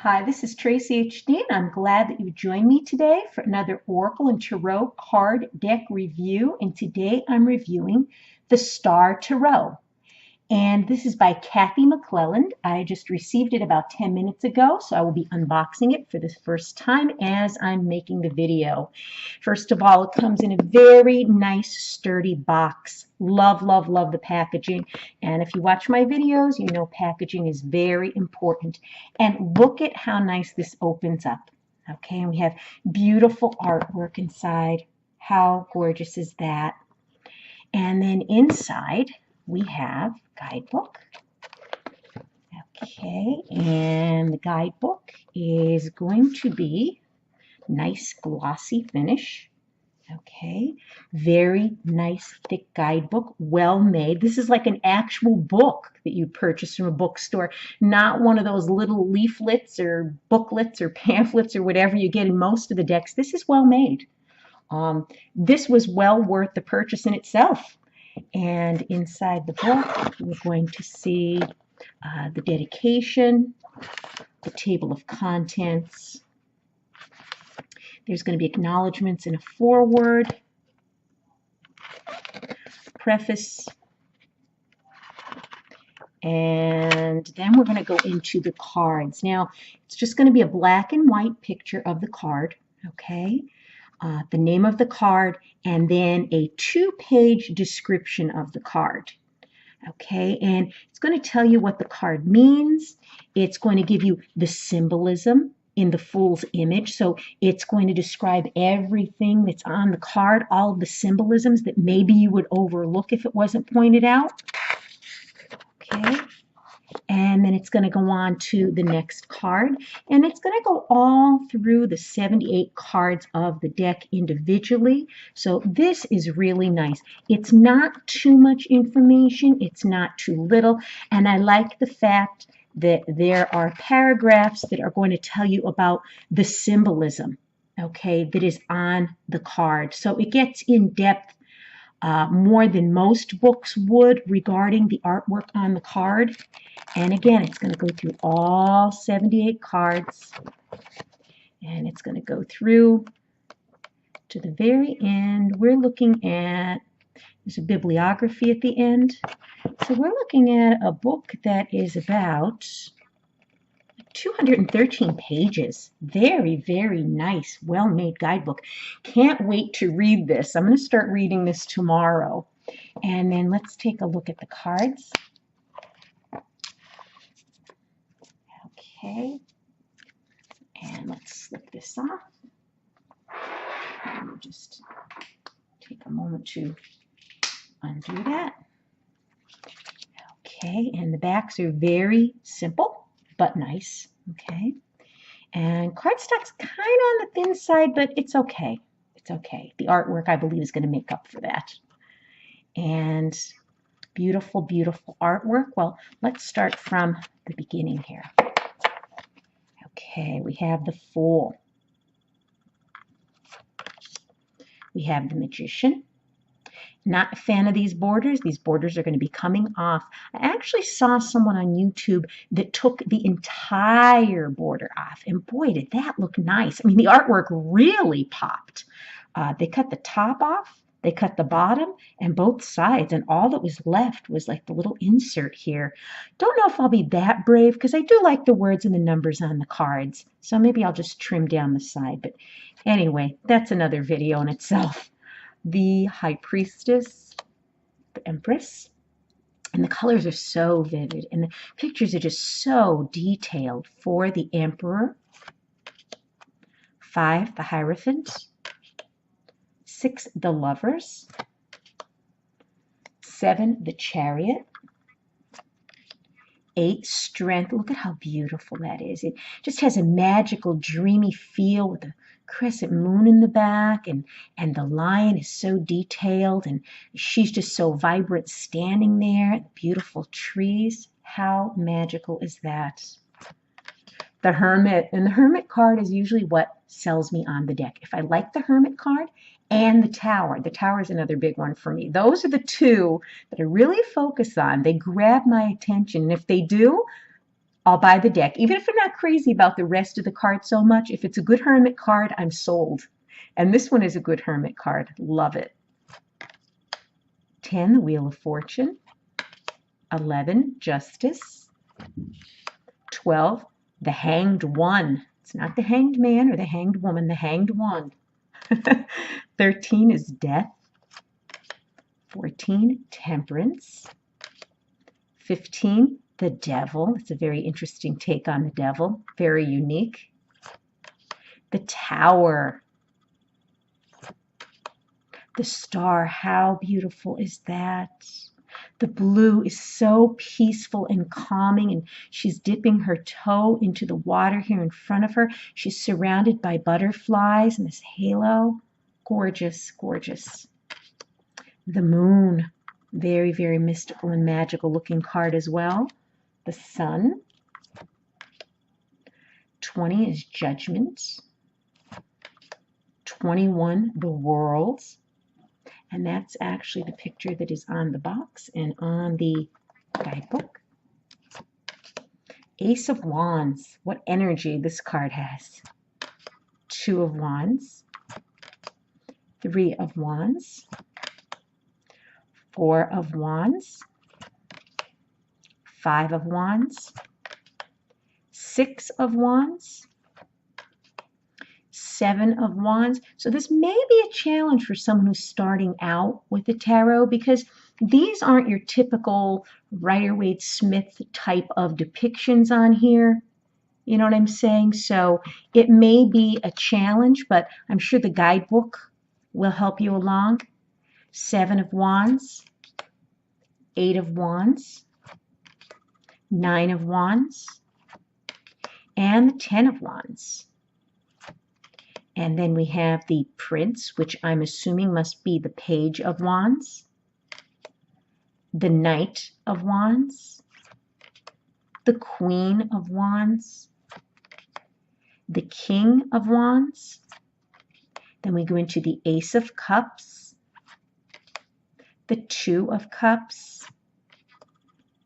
Hi, this is Traceyhd, and I'm glad that you joined me today for another Oracle and Tarot card deck review. And today I'm reviewing the Star Tarot. And this is by Kathy McClelland. I just received it about 10 minutes ago, so I will be unboxing it for the first time as I'm making the video. First of all, it comes in a very nice, sturdy box. Love, love, love the packaging. And if you watch my videos, you know packaging is very important. And look at how nice this opens up. Okay, and we have beautiful artwork inside. How gorgeous is that? And then inside, we have guidebook. Okay, and the guidebook is going to be nice glossy finish. Okay, very nice thick guidebook, well made. This is like an actual book that you purchase from a bookstore, not one of those little leaflets or booklets or pamphlets or whatever you get in most of the decks. This is well made. This was well worth the purchase in itself. And inside the book, we're going to see the dedication, the table of contents. There's going to be acknowledgments in a foreword, preface, and then we're going to go into the cards. Now, it's just going to be a black and white picture of the card, okay? The name of the card, and then a 2-page description of the card. Okay, and it's going to tell you what the card means. It's going to give you the symbolism in the Fool's image. So it's going to describe everything that's on the card, all of the symbolisms that maybe you would overlook if it wasn't pointed out. Okay. And then it's going to go on to the next card, and it's going to go all through the 78 cards of the deck individually. So this is really nice. It's not too much information, it's not too little, and I like the fact that there are paragraphs that are going to tell you about the symbolism, okay, that is on the card. So it gets in depth more than most books would regarding the artwork on the card. And again, it's going to go through all 78 cards, and it's going to go through to the very end. We're looking at, there's a bibliography at the end. So we're looking at a book that is about 213 pages. Very, very nice, well-made guidebook. Can't wait to read this. I'm going to start reading this tomorrow. And then let's take a look at the cards. Okay. And let's slip this off. And we'll just take a moment to undo that. Okay, and the backs are very simple but nice. Okay, and cardstock's kind of on the thin side, but it's okay. It's okay. The artwork, I believe, is going to make up for that. And beautiful, beautiful artwork. Well, let's start from the beginning here. Okay, we have the Fool. We have the Magician. Not a fan of these borders. These borders are going to be coming off. I actually saw someone on YouTube that took the entire border off, and boy, did that look nice. I mean, the artwork really popped. They cut the top off, they cut the bottom, and both sides, and all that was left was like the little insert here. Don't know if I'll be that brave, because I do like the words and the numbers on the cards, so maybe I'll just trim down the side. But anyway, that's another video in itself. The High Priestess, the Empress, and the colors are so vivid, and the pictures are just so detailed for the Emperor. 5, the Hierophant. 6, the Lovers. 7, the Chariot. 8, Strength. Look at how beautiful that is. It just has a magical, dreamy feel with a crescent moon in the back, and the lion is so detailed, and she's just so vibrant standing there. Beautiful trees. How magical is that? The Hermit, and the Hermit card is usually what sells me on the deck. If I like the Hermit card and the Tower. The Tower is another big one for me. Those are the two that I really focus on. They grab my attention, and if they do, I'll buy the deck. Even if I'm not crazy about the rest of the cards so much, if it's a good Hermit card, I'm sold. And this one is a good Hermit card. Love it. 10, the Wheel of Fortune. 11, Justice. 12, the Hanged One. It's not the Hanged Man or the Hanged Woman, the Hanged One. 13 is Death. 14, Temperance. 15, the Devil. It's a very interesting take on the devil. Very unique. The Tower. The Star. How beautiful is that? The blue is so peaceful and calming, and she's dipping her toe into the water here in front of her. She's surrounded by butterflies and this halo. Gorgeous, gorgeous. The Moon. Very, very mystical and magical looking card as well. The Sun. 20 is Judgment. 21, the World. And that's actually the picture that is on the box and on the guidebook. Ace of Wands. What energy this card has. 2 of Wands. 3 of Wands. 4 of Wands. 5 of Wands. 6 of Wands. 7 of Wands. So this may be a challenge for someone who's starting out with the tarot, because these aren't your typical Rider-Waite-Smith type of depictions on here. You know what I'm saying? So it may be a challenge, but I'm sure the guidebook will help you along. 7 of Wands. 8 of Wands. 9 of Wands. And the 10 of Wands. And then we have the Prince, which I'm assuming must be the Page of Wands. The Knight of Wands. The Queen of Wands. The King of Wands. Then we go into the Ace of Cups. The 2 of Cups.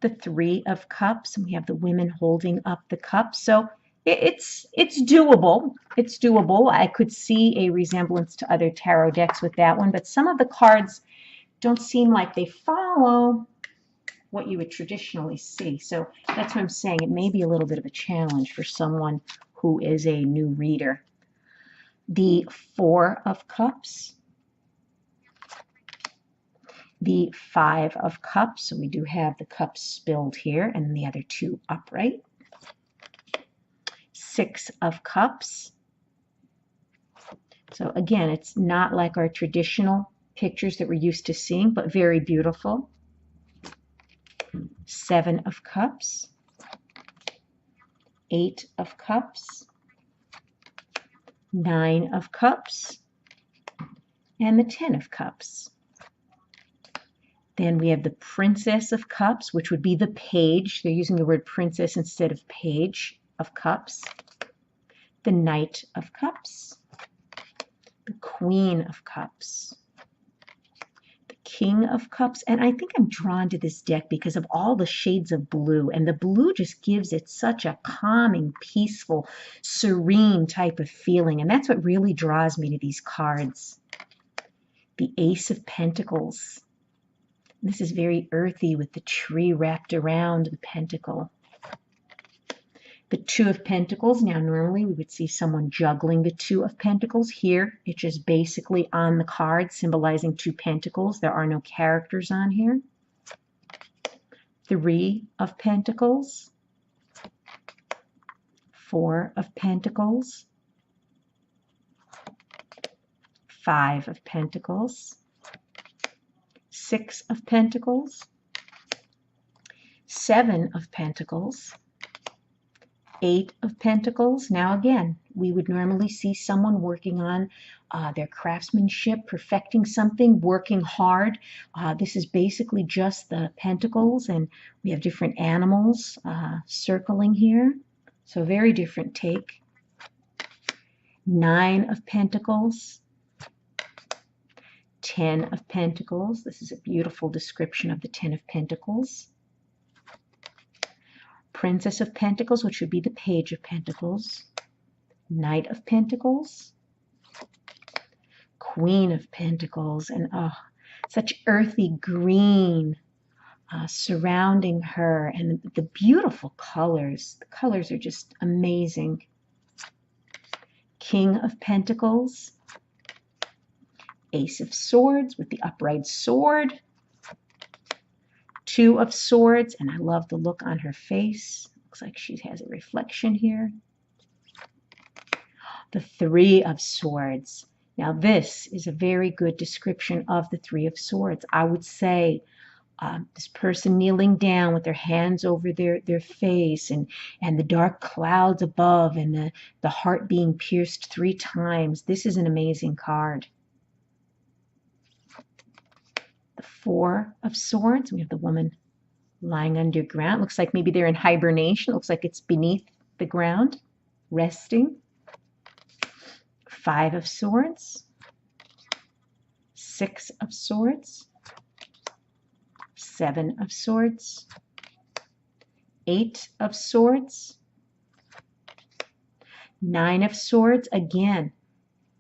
The 3 of Cups. And we have the women holding up the cups. So it's doable. It's doable. I could see a resemblance to other tarot decks with that one, but some of the cards don't seem like they follow what you would traditionally see. So that's what I'm saying. It may be a little bit of a challenge for someone who is a new reader. The 4 of Cups. The 5 of Cups. So we do have the cups spilled here and the other 2 upright. 6 of Cups. So again, it's not like our traditional pictures that we're used to seeing, but very beautiful. 7 of Cups. 8 of Cups. 9 of Cups. And the 10 of Cups. Then we have the Princess of Cups, which would be the Page. They're using the word princess instead of page of Cups. The Knight of Cups. The Queen of Cups. The King of Cups. And I think I'm drawn to this deck because of all the shades of blue. And the blue just gives it such a calming, peaceful, serene type of feeling. And that's what really draws me to these cards. The Ace of Pentacles. This is very earthy with the tree wrapped around the pentacle. The 2 of Pentacles. Now, normally we would see someone juggling the 2 of Pentacles. Here, it's just basically on the card, symbolizing 2 pentacles. There are no characters on here. 3 of Pentacles. 4 of Pentacles. 5 of Pentacles. 6 of Pentacles. 7 of Pentacles. 8 of Pentacles. Now again, we would normally see someone working on their craftsmanship, perfecting something, working hard. This is basically just the pentacles, and we have different animals circling here. So very different take. 9 of Pentacles. 10 of Pentacles. This is a beautiful description of the 10 of Pentacles. Princess of Pentacles, which would be the Page of Pentacles, Knight of Pentacles, Queen of Pentacles, and such earthy green surrounding her, and the beautiful colors. The colors are just amazing. King of Pentacles, Ace of Swords with the upright sword, Two of Swords, and I love the look on her face. Looks like she has a reflection here. The Three of Swords. Now this is a very good description of the Three of Swords. I would say this person kneeling down with their hands over their face, and the dark clouds above, and the heart being pierced 3 times. This is an amazing card. The Four of Swords. We have the woman lying underground. Looks like maybe they're in hibernation. Looks like it's beneath the ground, resting. Five of Swords. Six of Swords. Seven of Swords. Eight of Swords. Nine of Swords. Again,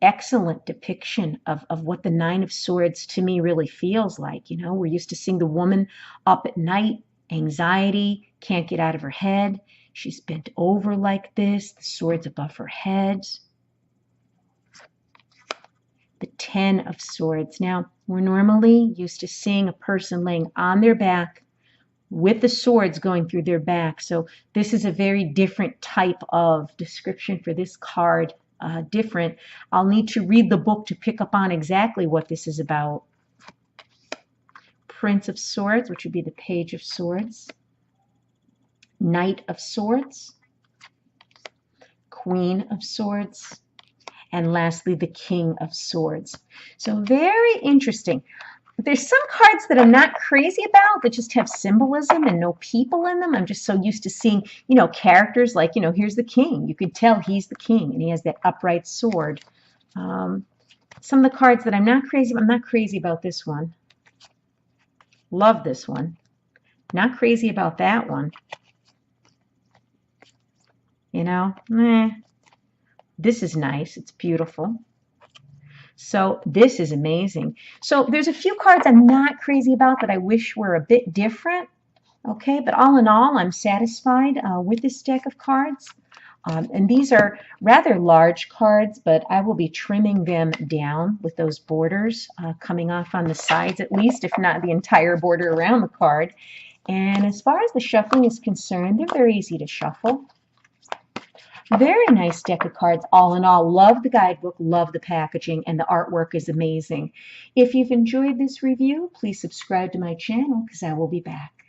excellent depiction of what the Nine of Swords to me really feels like. You know, we're used to seeing the woman up at night, anxiety, can't get out of her head. She's bent over like this, the swords above her head. The Ten of Swords. Now, we're normally used to seeing a person laying on their back with the swords going through their back. So this is a very different type of description for this card. Different. I'll need to read the book to pick up on exactly what this is about. Prince of Swords, which would be the Page of Swords. Knight of Swords. Queen of Swords. And lastly, the King of Swords. So very interesting. There's some cards that I'm not crazy about that just have symbolism and no people in them. I'm just so used to seeing, you know, characters like, you know, here's the king. You could tell he's the king and he has that upright sword. Some of the cards that I'm not crazy about this one. Love this one. Not crazy about that one. You know, this is nice. It's beautiful. So this is amazing. So there's a few cards I'm not crazy about that I wish were a bit different. Okay, but all in all, I'm satisfied with this deck of cards. And these are rather large cards, but I will be trimming them down with those borders coming off on the sides at least, if not the entire border around the card. And as far as the shuffling is concerned, they're very easy to shuffle. Very nice deck of cards, all in all. Love the guidebook, love the packaging, and the artwork is amazing. If you've enjoyed this review, please subscribe to my channel because I will be back.